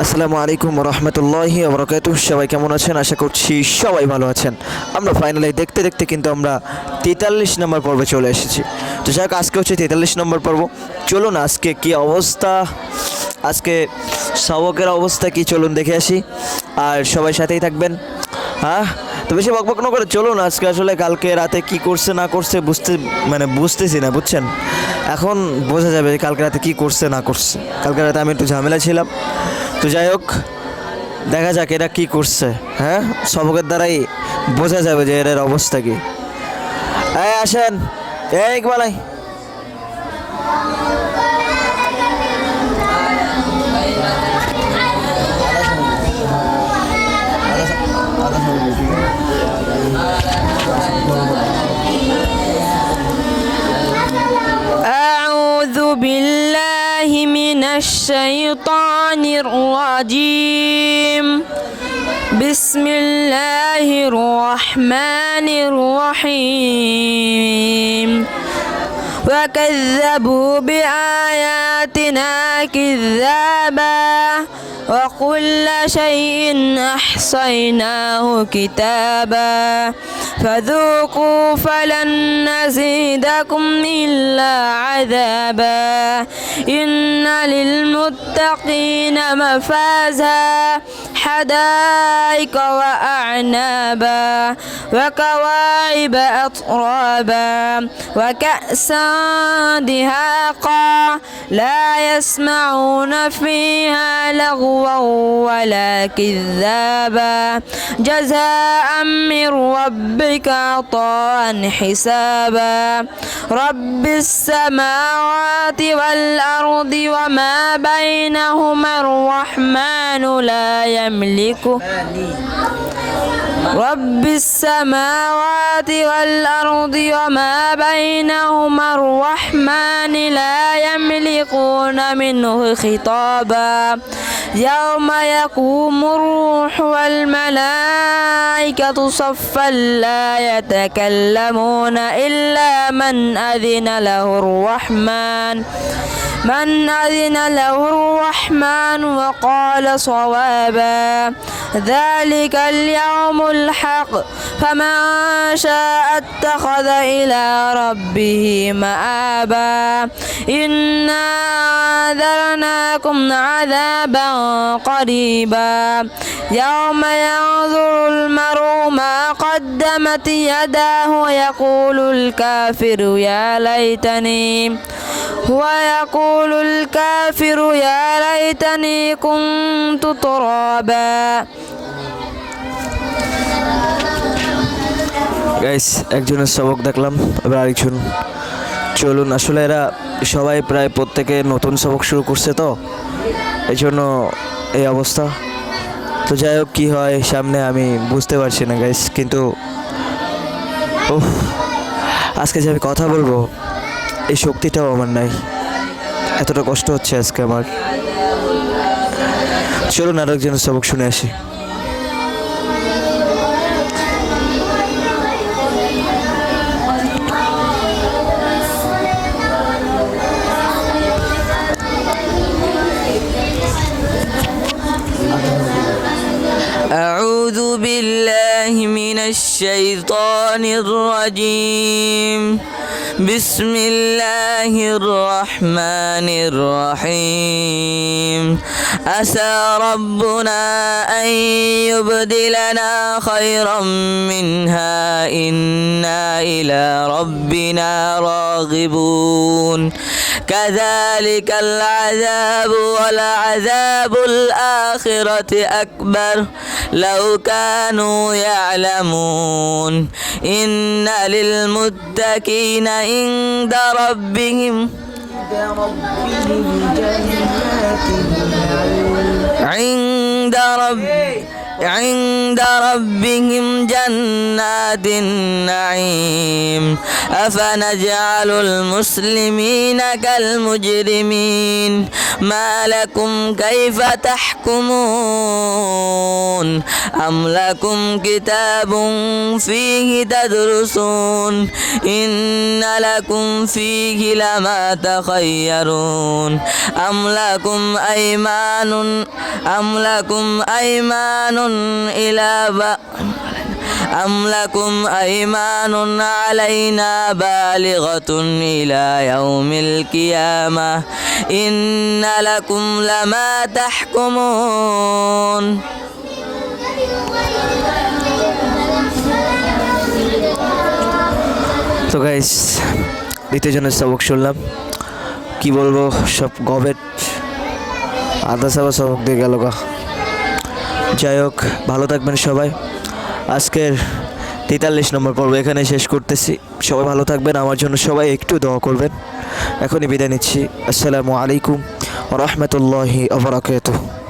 আসসালামু আলাইকুম রহমতুল্লাহি ওবরাকাতুহ। সবাই কেমন আছেন? আশা করছি সবাই ভালো আছেন। আমরা ফাইনালি দেখতে দেখতে কিন্তু আমরা 43 নম্বর পর্বে চলে এসেছি। তো যাক, আজকে হচ্ছে 43 নম্বর পর্ব। চলুন আজকে কি অবস্থা, আজকে সবকের অবস্থা কি, চলুন দেখে আসি। আর সবাই সাথেই থাকবেন। হ্যাঁ, তো বেশি বকবক না করে চলুন। আজকে আসলে কালকে রাতে কি করছে না করছে বুঝতেছি না, বুঝছেন। এখন বোঝা যাবে যে কালকে রাতে কি করছে না করছে। কালকে রাতে আমি একটু ঝামেলা ছিলাম। তো যাই হোক, দেখা যাক এরা কি করছে। হ্যাঁ, সবকের দ্বারাই বোঝা যাবে যে এর অবস্থা কি। এই আসেন, এই ইকবালাই। أعوذ بالله من الشيطان الرجيم. بسم الله الرحمن الرحيم. وكذبوا بآياتنا كذابا وكل شيء أحصيناه كتابا فذوقوا فلن نزيدكم إلا عذابا إن للمتقين مفازا حدائق وأعنابا وكواعب أترابا وكأسا دهاقا لا يسمعون فيها لغوا ولا كذابا جزاء من ربك عطاء حسابا رب السماوات والأرض وما بينهما الرحمن لا يملكه رب السماوات والأرض وما بينهما الرحمن لا يملكون منه خطابا يوم يقوم الروح والملائكة صفا لا يتكلمون إلا من أذن له الرحمن وقال صوابا ذلك اليوم الحق فمن شاء اتخذ إلى ربه مآبا إنا أنذرناكم عذابا قريبا يوم ينظر المرء ما قدمت يداه ويقول الكافر يا ليتني كنت ترابا. গাইস, একজনের সবক দেখলাম, এবার আরেকজন। চলুন, আসলে এরা সবাই প্রায় প্রত্যেকে নতুন সবক শুরু করছে, তো এই জন্য এই অবস্থা। তো যাই হোক, কী হয় সামনে আমি বুঝতে পারছি না গাইস, কিন্তু আজকে যে আমি কথা বলবো এই শক্তিটাও আমার নাই। এতটা কষ্ট হচ্ছে আজকে আমার। চলুন আরেকজনের সবক শুনে আসি। أعوذ بالله من الشيطان الرجيم. بسم الله الرحمن الرحيم. عسى ربنا أن يبدلنا خيرا منها إنا إلى ربنا راغبون كذلك العذاب ولعذاب الآخرة أكبر لو كانوا يعلمون إن للمتقين عند ربهم عند ربهم جنات النعيم أفنجعل المسلمين كالمجرمين ما لكم كيف تحكمون أم لكم كتاب فيه تدرسون إن لكم فيه لما تخيرون أم لكم أيمان إلى أم لكم أيمان علينا بالغة إلى يوم القيامة إن لكم لما تحكمون তো গাইস দ্বিতীয় জনের সবক শুনলাম, কি বলবো, সব গবেট আধা সবক দিয়ে গেল গা। যাই হোক, ভালো থাকবেন সবাই। আজকের 43 নম্বর পর্ব এখানে শেষ করতেছি। সবাই ভালো থাকবেন, আমার জন্য সবাই একটু দোয়া করবেন। এখনই বিদায় নিচ্ছি। আসসালামু আলাইকুম ওয়া রাহমাতুল্লাহি ওয়া বারাকাতুহু।